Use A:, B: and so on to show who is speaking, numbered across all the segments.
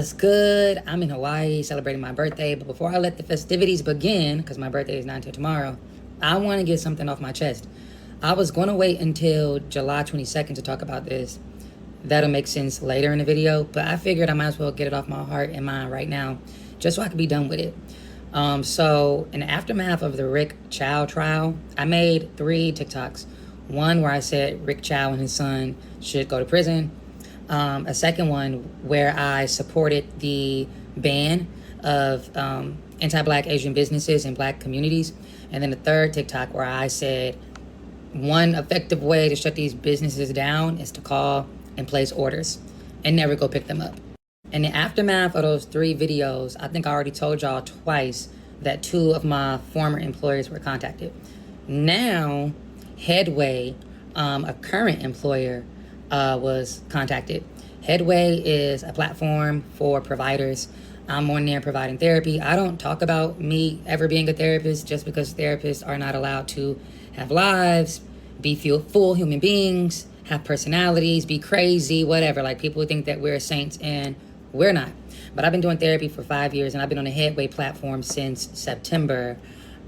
A: It's good. I'm in Hawaii celebrating my birthday, but before I let the festivities begin, because my birthday is not until tomorrow, I want to get something off my chest. I was going to wait until July 22nd to talk about this. That'll make sense later in the video, but I figured I might as well get it off my heart and mind right now, just so I can be done with it. So, in the aftermath of the Rick Chow trial, I made 3 TikToks. One where I said Rick Chow and his son should go to prison. A second one where I supported the ban of anti-Black Asian businesses and Black communities. And then the third TikTok where I said one effective way to shut these businesses down is to call and place orders and never go pick them up. In the aftermath of those 3 videos, I think I already told y'all twice that 2 of my former employers were contacted. Now, Headway, a current employer, was contacted. Headway is a platform for providers. I'm on there providing therapy. I don't talk about me ever being a therapist just because therapists are not allowed to have lives, be full human beings, have personalities, be crazy, whatever. Like, people think that we're saints and we're not. But I've been doing therapy for 5 years, and I've been on the Headway platform since September,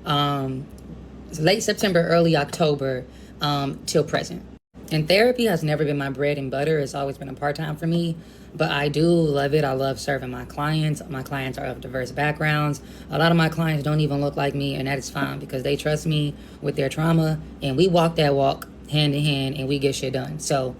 A: late September, early October, till present. And therapy has never been my bread and butter. It's always been a part-time for me, but I do love it. I love serving my clients. My clients are of diverse backgrounds. A lot of my clients don't even look like me, and that is fine because they trust me with their trauma, and we walk that walk hand in hand, and we get shit done. So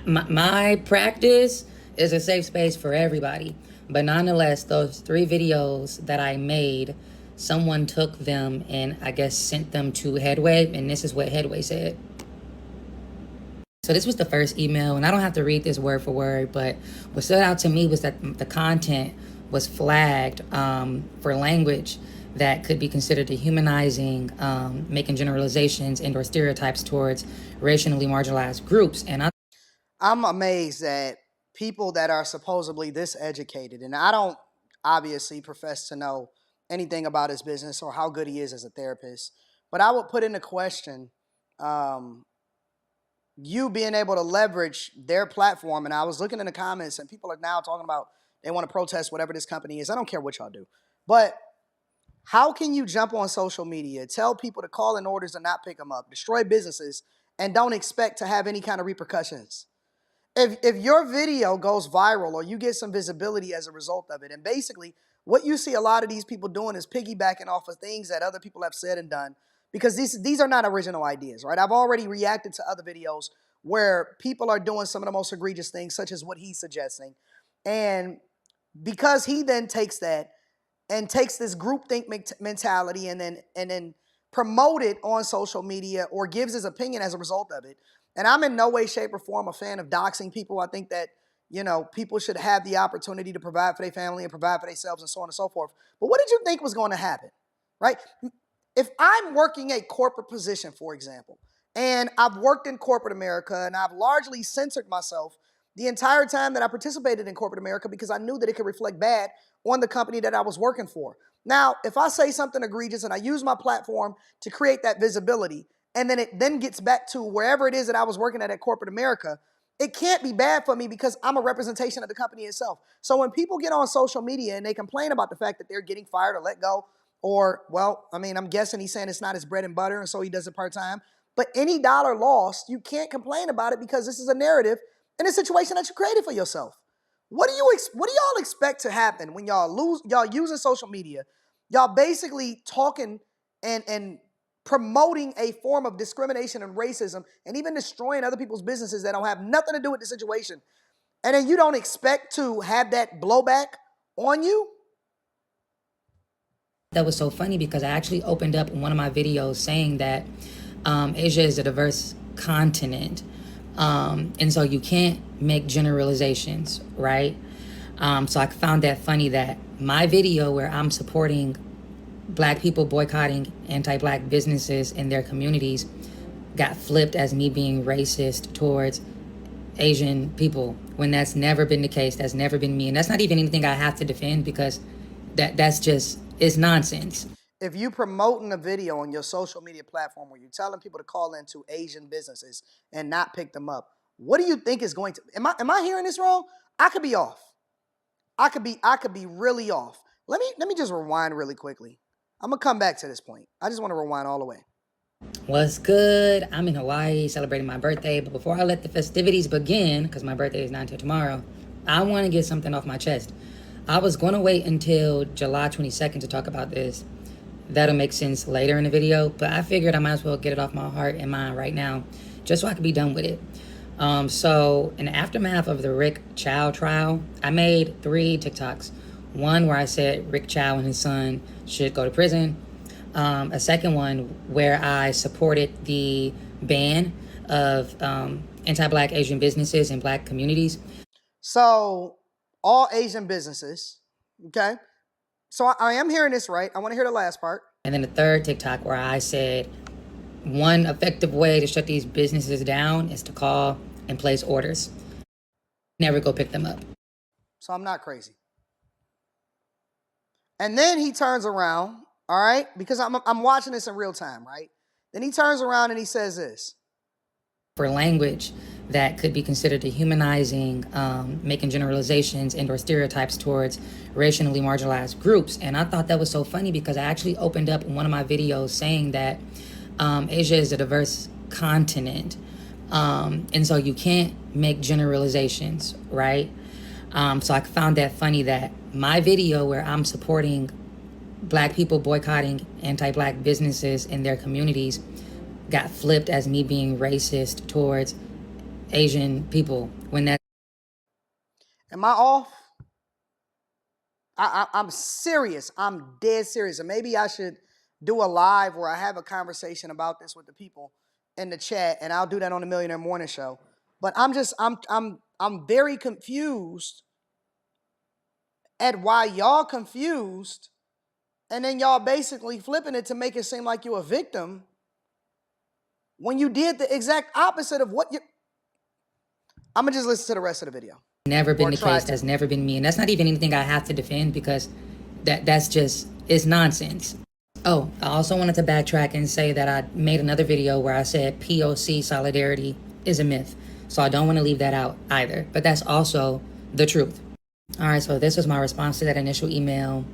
A: my practice is a safe space for everybody. But nonetheless, those 3 videos that I made, someone took them and I guess sent them to Headway, and this is what Headway said. So this was the first email, and I don't have to read this word for word, but what stood out to me was that the content was flagged for language that could be considered dehumanizing, making generalizations and or stereotypes towards racially marginalized groups. And
B: I'm amazed that people that are supposedly this educated, and I don't obviously profess to know anything about his business or how good he is as a therapist, but I would put into question um, you being able to leverage their platform. And I was looking in the comments, and people are now talking about they want to protest whatever this company is. I don't care what y'all do, but how can you jump on social media, tell people to call in orders and not pick them up, destroy businesses, and don't expect to have any kind of repercussions? If your video goes viral or you get some visibility as a result of it, and basically what you see a lot of these people doing is piggybacking off of things that other people have said and done, because these are not original ideas, right? I've already reacted to other videos where people are doing some of the most egregious things, such as what he's suggesting. And because he then takes that and takes this groupthink mentality and then promote it on social media or gives his opinion as a result of it. And I'm in no way, shape, or form a fan of doxing people. I think that people should have the opportunity to provide for their family and provide for themselves and so on and so forth. But what did you think was going to happen, right? If I'm working a corporate position, for example, and I've worked in corporate America and I've largely censored myself the entire time that I participated in corporate America because I knew that it could reflect bad on the company that I was working for. Now, if I say something egregious and I use my platform to create that visibility, and then it then gets back to wherever it is that I was working at corporate America, it can't be bad for me because I'm a representation of the company itself. So when people get on social media and they complain about the fact that they're getting fired or let go, or, well, I mean, I'm guessing he's saying it's not his bread and butter, and so he does it part-time. But any dollar lost, you can't complain about it because this is a narrative in a situation that you created for yourself. What do y'all expect to happen when y'all using social media? Y'all basically talking and promoting a form of discrimination and racism and even destroying other people's businesses that don't have nothing to do with the situation. And then you don't expect to have that blowback on you?
A: that was so funny because I actually opened up one of my videos saying that Asia is a diverse continent. And so you can't make generalizations, right? So I found that funny that my video where I'm supporting Black people boycotting anti-Black businesses in their communities got flipped as me being racist towards Asian people when that's never been the case. That's never been me. And that's not even anything I have to defend because that's just, it's nonsense.
B: If you promoting a video on your social media platform where you're telling people to call into Asian businesses and not pick them up, what do you think is going to, am I hearing this wrong? I could be off. I could be really off. Let me just rewind really quickly. I'm gonna come back to this point. I just want to rewind all the way.
A: What's good? I'm in Hawaii celebrating my birthday, but before I let the festivities begin, because my birthday is not until tomorrow, I want to get something off my chest. I was going to wait until July 22nd to talk about this. That'll make sense later in the video, but I figured I might as well get it off my heart and mind right now, just so I can be done with it. So in the aftermath of the Rick Chow trial, I made 3 TikToks. One where I said Rick Chow and his son should go to prison. A second one where I supported the ban of anti-Black Asian businesses and Black communities.
B: So all Asian businesses, okay. So I am hearing this right. I want to hear the last part.
A: And then the third TikTok where I said one effective way to shut these businesses down is to call and place orders. Never go pick them up.
B: So I'm not crazy. And then he turns around, all right, because I'm watching this in real time, right? Then he turns around and he says this.
A: For language that could be considered dehumanizing, making generalizations and or stereotypes towards racially marginalized groups. And I thought that was so funny because I actually opened up one of my videos saying that Asia is a diverse continent. And so you can't make generalizations, right? So I found that funny that my video where I'm supporting Black people boycotting anti-Black businesses in their communities got flipped as me being racist towards Asian people when that.
B: Am I off? I'm serious. I'm dead serious. And maybe I should do a live where I have a conversation about this with the people in the chat, and I'll do that on the Millionaire Morning Show. But I'm very confused at why y'all confused, and then y'all basically flipping it to make it seem like you're a victim when you did the exact opposite of what you. I'm gonna just listen to the rest of the video.
A: Never been the case. That's never been me, and that's not even anything I have to defend because that's just it's nonsense. Oh, I also wanted to backtrack and say that I made another video where I said POC solidarity is a myth, so I don't want to leave that out either. But that's also the truth. All right, so this was my response to that initial email.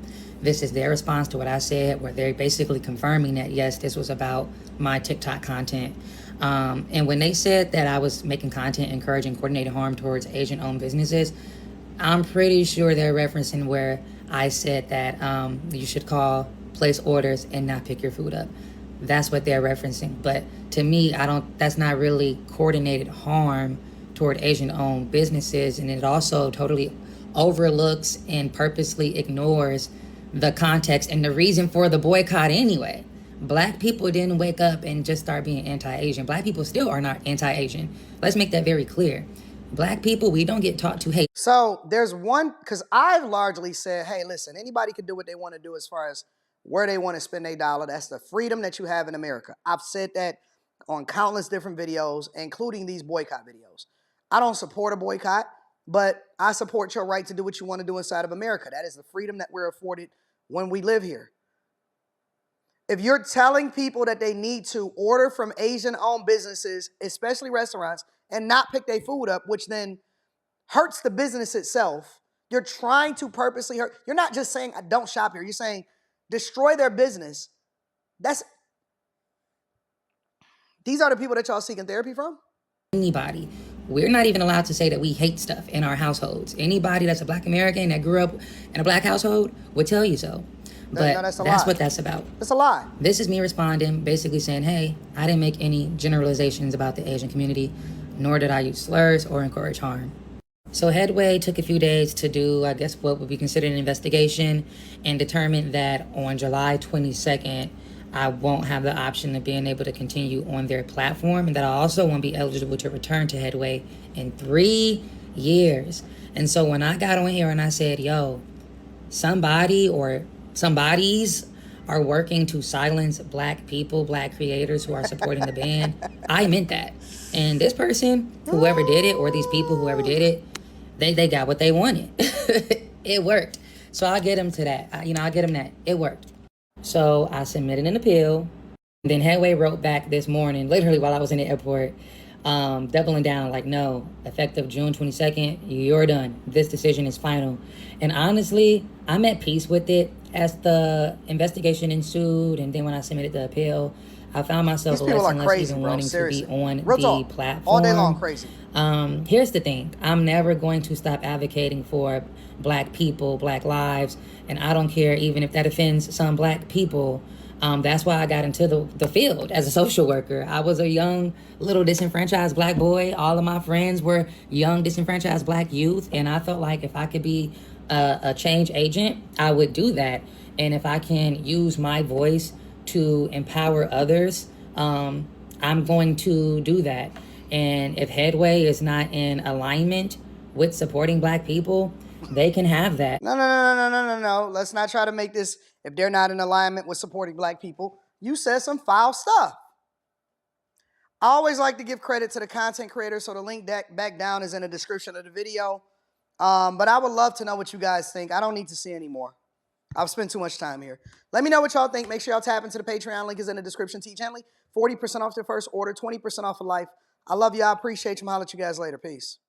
A: This is their response to what I said, where they're basically confirming that, yes, this was about my TikTok content. And when they said that I was making content encouraging coordinated harm towards Asian-owned businesses, I'm pretty sure they're referencing where I said that you should call, place orders, and not pick your food up. That's what they're referencing. But to me, that's not really coordinated harm toward Asian-owned businesses, and it also totally overlooks and purposely ignores the context and the reason for the boycott anyway. Black people didn't wake up and just start being anti-Asian. Black people still are not anti-Asian. Let's make that very clear. Black people, we don't get taught to hate.
B: So there's one, because I've largely said, hey, listen, anybody can do what they want to do as far as where they want to spend their dollar. That's the freedom that you have in America. I've said that on countless different videos, including these boycott videos. I don't support a boycott, but I support your right to do what you want to do inside of America. That is the freedom that we're afforded when we live here. If you're telling people that they need to order from Asian-owned businesses, especially restaurants, and not pick their food up, which then hurts the business itself, you're trying to purposely hurt. You're not just saying, don't shop here. You're saying, destroy their business. These are the people that y'all seeking therapy from?
A: Anybody. We're not even allowed to say that we hate stuff in our households. Anybody that's a Black American that grew up in a Black household would tell you so. But no, that's what that's about.
B: It's a lie.
A: This is me responding, basically saying, hey, I didn't make any generalizations about the Asian community, nor did I use slurs or encourage harm. So Headway took a few days to do, I guess, what would be considered an investigation and determined that on July 22nd, I won't have the option of being able to continue on their platform, and that I also won't be eligible to return to Headway in 3 years. And so when I got on here and I said, yo, somebody or somebodies are working to silence Black people, Black creators who are supporting the ban, I meant that. And this person, whoever did it, or these people, whoever did it, they got what they wanted. It worked. So I'll get them to that. I'll get them that. It worked. So I submitted an appeal. Then Headway wrote back this morning, literally while I was in the airport, doubling down like, no, effective June 22nd, you're done. This decision is final. And honestly, I'm at peace with it. As the investigation ensued, and then when I submitted the appeal, I found myself
B: These people
A: less
B: are
A: and less
B: crazy,
A: even
B: bro.
A: wanting to be
B: Seriously.
A: on
B: Real
A: the
B: talk. All day long
A: platform.
B: crazy.
A: Here's the thing, I'm never going to stop advocating for black people, black lives, and I don't care even if that offends some black people. That's why I got into the field as a social worker. I was a young, little disenfranchised black boy. All of my friends were young, disenfranchised black youth, and I felt like if I could be a change agent, I would do that. And if I can use my voice to empower others, I'm going to do that. And if Headway is not in alignment with supporting black people, they can have that.
B: No. Let's not try to make this, if they're not in alignment with supporting black people. You said some foul stuff. I always like to give credit to the content creator, so the link back down is in the description of the video. But I would love to know what you guys think. I don't need to see any more. I've spent too much time here. Let me know what y'all think. Make sure y'all tap into the Patreon. Link is in the description. T. Gently, 40% off your first order, 20% off of life. I love you. I appreciate you. I'll holler at you guys later. Peace.